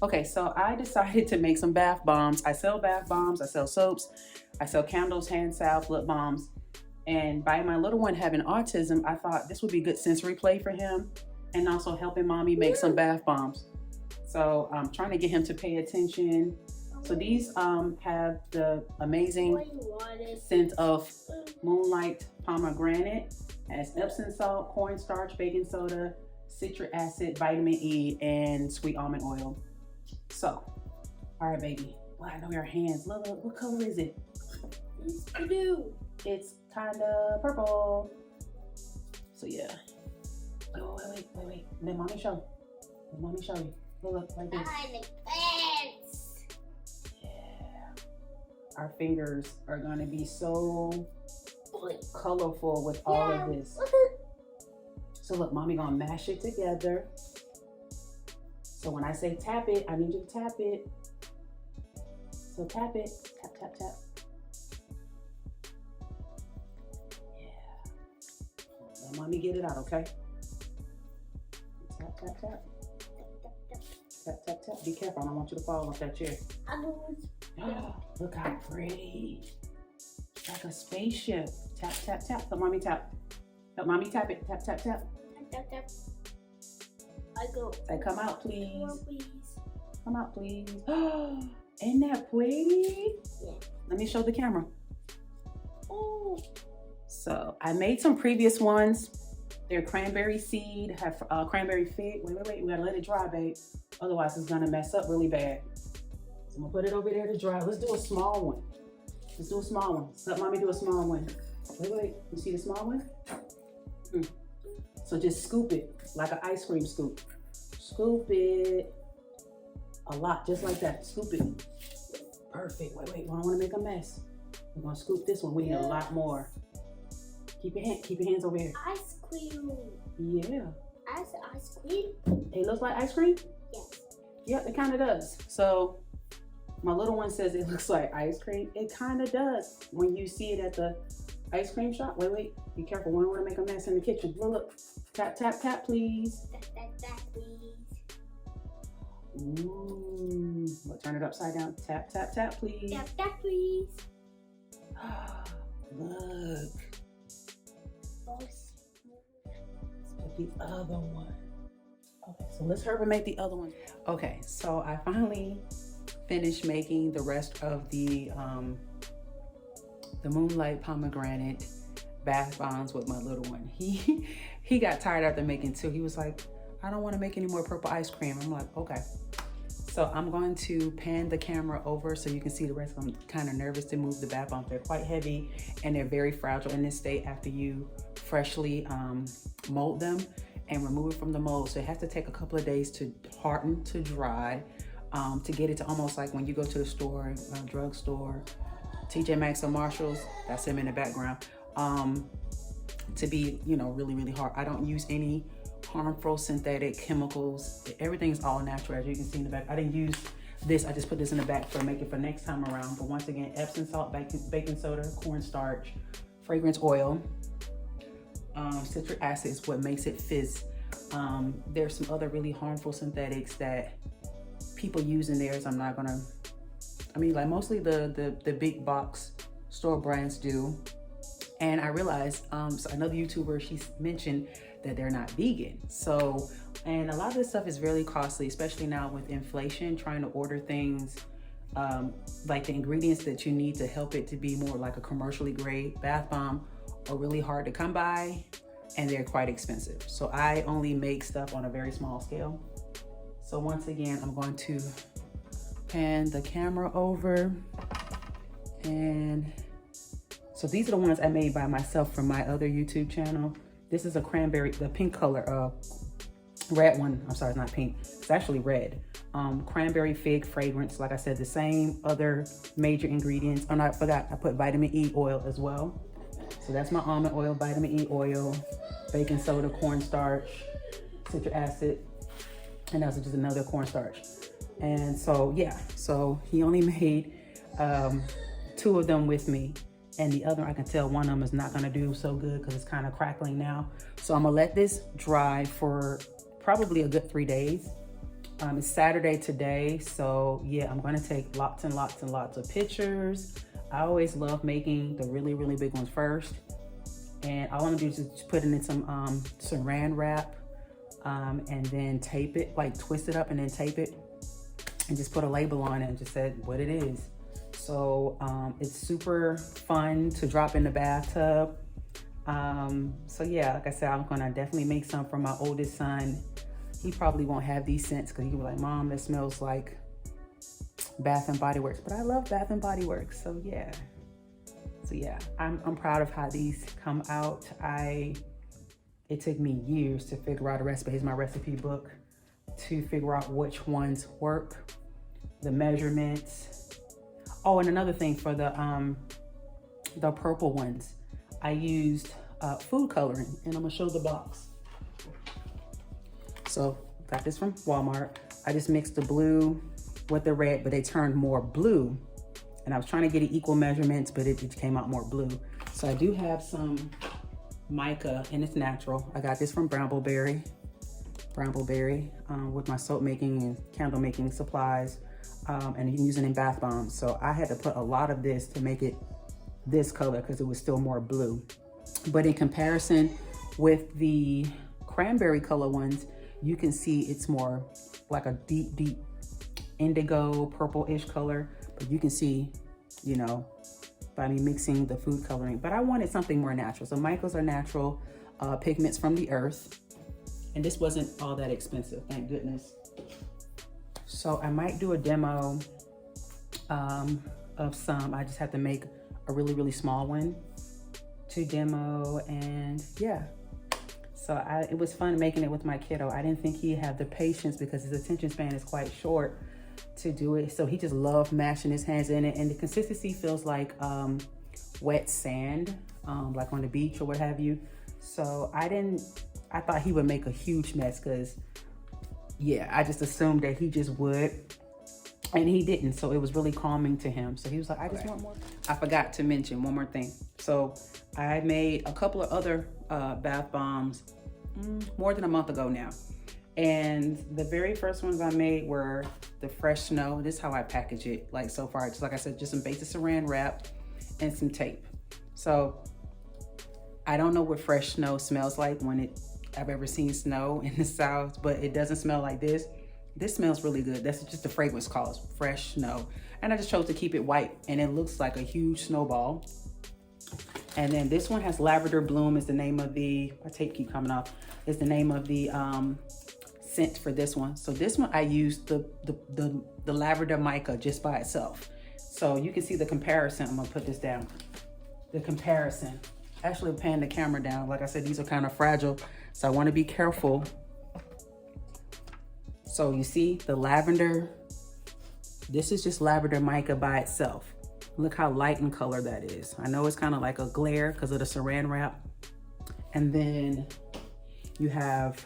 Okay, so I decided to make some bath bombs. I sell bath bombs, I sell soaps, I sell candles, hand salve, lip balms. And by my little one having autism, I thought this would be good sensory play for him and also helping mommy make some bath bombs. So I'm trying to get him to pay attention. So these have the amazing scent of moonlight pomegranate, has Epsom salt, cornstarch, baking soda, citric acid, vitamin E, and sweet almond oil. So, all right, baby. Well, I know your hands. Look, what color is it? It's blue. It's kind of purple. So yeah. Wait. Let mommy show. Let mommy show you. Look, like this. Behind the fence. Yeah. Our fingers are gonna be so colorful with all of this. So look, mommy gonna mash it together. So when I say tap it, I need you to tap it. So tap it, tap, tap, tap. Yeah. Let mommy get it out, okay? Tap, tap, tap. Tap, tap, tap. Be careful, I don't want you to fall off that chair. Look how pretty. It's like a spaceship. Tap, tap, tap. Help mommy tap. Help mommy tap it. Tap, tap, tap. Tap, tap. I go. Say, come out, please. Come on, please. Come out, please. Ain't that pretty? Yeah. Let me show the camera. Oh. So I made some previous ones. They're cranberry seed, have cranberry fig. Wait. We gotta let it dry, babe. Otherwise it's gonna mess up really bad. So I'm gonna put it over there to dry. Let's do a small one. Let's do a small one. Let mommy do a small one. Wait. You see the small one? So just scoop it like an ice cream scoop. Scoop it a lot, just like that. Scoop it. Perfect. Wait. We don't want to make a mess. We're gonna scoop this one. We need a lot more. Keep your hands over here. Ice cream. Yeah. Ice cream? It looks like ice cream? Yes. Yep, it kind of does. So my little one says it looks like ice cream. It kind of does when you see it at the ice cream shop. Wait. Be careful. We don't want to make a mess in the kitchen. Look. Tap, tap, tap, please. Tap, please. Ooh. We'll turn it upside down. Tap, tap, tap, please. Tap, please. Look. Let's put the other one. Okay, so let's hurry make the other one. Okay, so I finally finished making the rest of the moonlight pomegranate bath bombs with my little one. He got tired after making two. He was like, I don't want to make any more purple ice cream. I'm like, okay. So I'm going to pan the camera over so you can see the rest. I'm kind of nervous to move the bath bombs. They're quite heavy and they're very fragile in this state after you freshly mold them and remove it from the mold. So it has to take a couple of days to harden, to dry, to get it to almost like when you go to the store, drugstore, TJ Maxx or Marshalls, that's him in the background, to be, really, really hard. I don't use any harmful synthetic chemicals. Everything's all natural, as you can see in the back. I didn't use this. I just put this in the back for make it for next time around. But once again, Epsom salt, baking soda, cornstarch, fragrance oil, citric acid is what makes it fizz. There's some other really harmful synthetics that people use in theirs. I'm not gonna, like mostly the big box store brands do. And I realized, so another YouTuber, she mentioned that they're not vegan. So, and a lot of this stuff is really costly, especially now with inflation, trying to order things, like the ingredients that you need to help it to be more like a commercially grade bath bomb are really hard to come by and they're quite expensive. So I only make stuff on a very small scale. So once again, I'm going to pan the camera over, and so these are the ones I made by myself from my other YouTube channel. This is a cranberry, the pink color, red one. I'm sorry, it's not pink. It's actually red. Cranberry fig fragrance. Like I said, the same other major ingredients. Oh, no, I forgot. I put vitamin E oil as well. So that's my almond oil, vitamin E oil, baking soda, cornstarch, citric acid, and that's just another cornstarch. And so, yeah. So he only made 2 of them with me. And the other, I can tell one of them is not gonna do so good because it's kind of crackling now. So I'm gonna let this dry for probably a good 3 days. It's Saturday today, so yeah, I'm gonna take lots and lots and lots of pictures. I always love making the really, really big ones first. And all I'm gonna do is just put it in some saran wrap and then tape it, like twist it up and then tape it and just put a label on it and just say what it is. So it's super fun to drop in the bathtub. So yeah, like I said, I'm gonna definitely make some for my oldest son. He probably won't have these scents because he'll be like, Mom, that smells like Bath and Body Works. But I love Bath and Body Works, so yeah. So yeah, I'm proud of how these come out. It took me years to figure out a recipe. Here's my recipe book to figure out which ones work, the measurements. Oh, and another thing for the purple ones, I used food coloring, and I'm gonna show the box. So got this from Walmart. I just mixed the blue with the red, but they turned more blue. And I was trying to get it equal measurements, but it came out more blue. So I do have some mica, and it's natural. I got this from Brambleberry with my soap making and candle making supplies. And you can use it in bath bombs. So I had to put a lot of this to make it this color because it was still more blue. But in comparison with the cranberry color ones, you can see it's more like a deep, deep indigo purple-ish color. But you can see, you know, by me mixing the food coloring. But I wanted something more natural. So micas are natural pigments from the earth. And this wasn't all that expensive, thank goodness. So I might do a demo of some. I just have to make a really, really small one to demo, and yeah. So it was fun making it with my kiddo. I didn't think he'd have the patience because his attention span is quite short to do it. So he just loved mashing his hands in it, and the consistency feels like wet sand, like on the beach or what have you. So I thought he would make a huge mess because, yeah, I just assumed that he just would, and he didn't. So it was really calming to him. So he was like, I just want more. I forgot to mention one more thing. So I made a couple of other bath bombs more than a month ago now. And the very first ones I made were the fresh snow. This is how I package it, like so far. Just like I said, just some basic saran wrap and some tape. So I don't know what fresh snow smells like I've ever seen snow in the South, but it doesn't smell like this. This smells really good. That's just the fragrance calls, fresh snow. And I just chose to keep it white, and it looks like a huge snowball. And then this one has lavender bloom is the name of my tape keep coming off, is the name of the scent for this one. So this one I used the lavender mica just by itself. So you can see the comparison. I'm gonna put this down. The comparison. Actually pan the camera down. Like I said, these are kind of fragile, so I want to be careful. So you see the lavender, this is just lavender mica by itself. Look how light in color that is. I know it's kind of like a glare because of the saran wrap. And then you have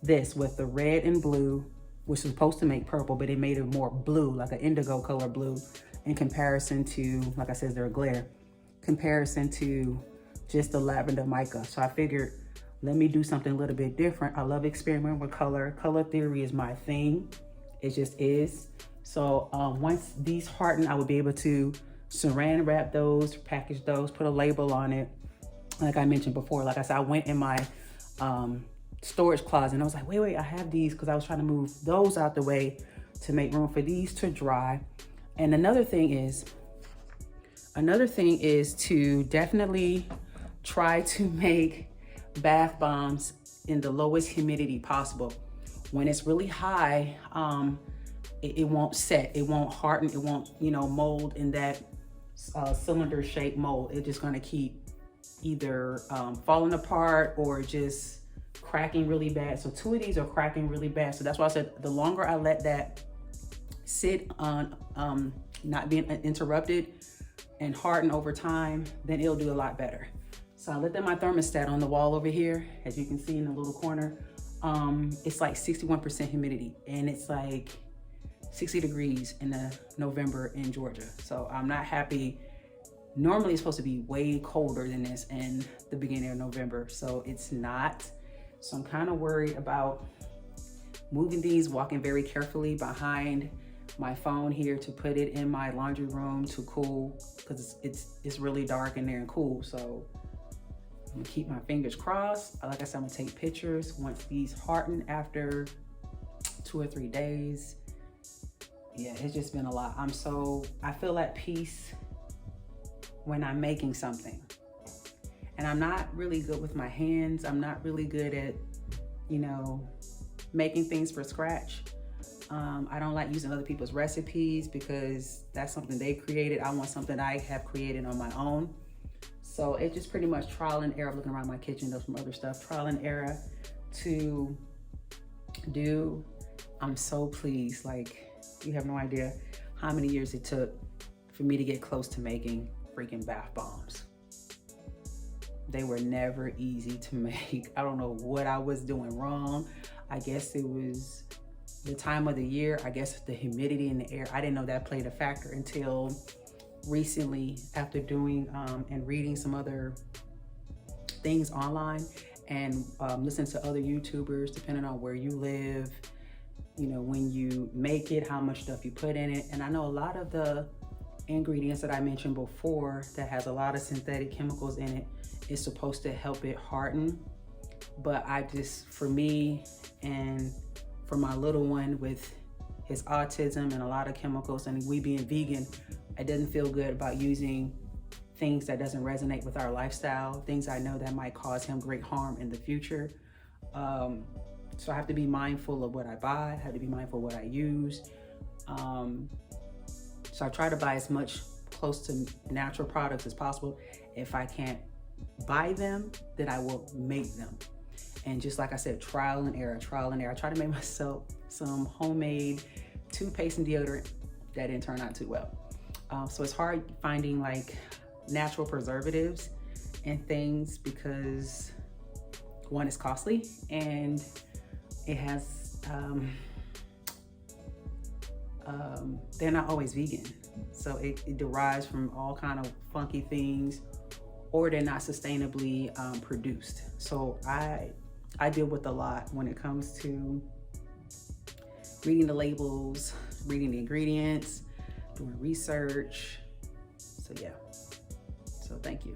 this with the red and blue, which is supposed to make purple, but it made it more blue, like an indigo color blue, in comparison to, like I said, they're a glare, comparison to just the lavender mica. So I figured, let me do something a little bit different. I love experimenting with color. Color theory is my thing. It just is. So once these harden, I will be able to saran wrap those, package those, put a label on it. Like I mentioned before, like I said, I went in my storage closet and I was like, wait, I have these, because I was trying to move those out the way to make room for these to dry. And another thing is to definitely try to make bath bombs in the lowest humidity possible. When it's really high, it won't set, it won't harden, it won't, mold in that cylinder shaped mold. It's just gonna keep either falling apart or just cracking really bad. So 2 of these are cracking really bad. So that's why I said the longer I let that sit on not being interrupted and harden over time, then it'll do a lot better. So I looked at my thermostat on the wall over here, as you can see in the little corner. It's like 61% humidity, and it's like 60 degrees in November in Georgia. So I'm not happy. Normally it's supposed to be way colder than this in the beginning of November, so it's not. So I'm kind of worried about moving these, walking very carefully behind my phone here to put it in my laundry room to cool, because it's really dark in there and cool. So I'm gonna keep my fingers crossed. Like I said, I'm gonna take pictures once these harden after 2 or 3 days. Yeah, it's just been a lot. I feel at peace when I'm making something. And I'm not really good with my hands. I'm not really good at, making things from scratch. I don't like using other people's recipes because that's something they created. I want something I have created on my own. So it's just pretty much trial and error. Looking around my kitchen, there's some other stuff, trial and error to do. I'm so pleased. Like, you have no idea how many years it took for me to get close to making freaking bath bombs. They were never easy to make. I don't know what I was doing wrong. I guess it was the time of the year. I guess the humidity in the air. I didn't know that played a factor until recently, after doing and reading some other things online and listening to other YouTubers, depending on where you live, when you make it, how much stuff you put in it. And I know a lot of the ingredients that I mentioned before that has a lot of synthetic chemicals in it is supposed to help it harden. But for me and for my little one with his autism and a lot of chemicals, and we being vegan, I didn't feel good about using things that doesn't resonate with our lifestyle, things I know that might cause him great harm in the future. So I have to be mindful of what I buy, I have to be mindful of what I use. So I try to buy as much close to natural products as possible. If I can't buy them, then I will make them. And just like I said, trial and error, trial and error. I try to make myself some homemade toothpaste and deodorant. That didn't turn out too well. So it's hard finding like natural preservatives and things because one, is costly, and it has, they're not always vegan. So it derives from all kind of funky things, or they're not sustainably produced. So I deal with a lot when it comes to reading the labels, reading the ingredients, doing research. So yeah, so thank you.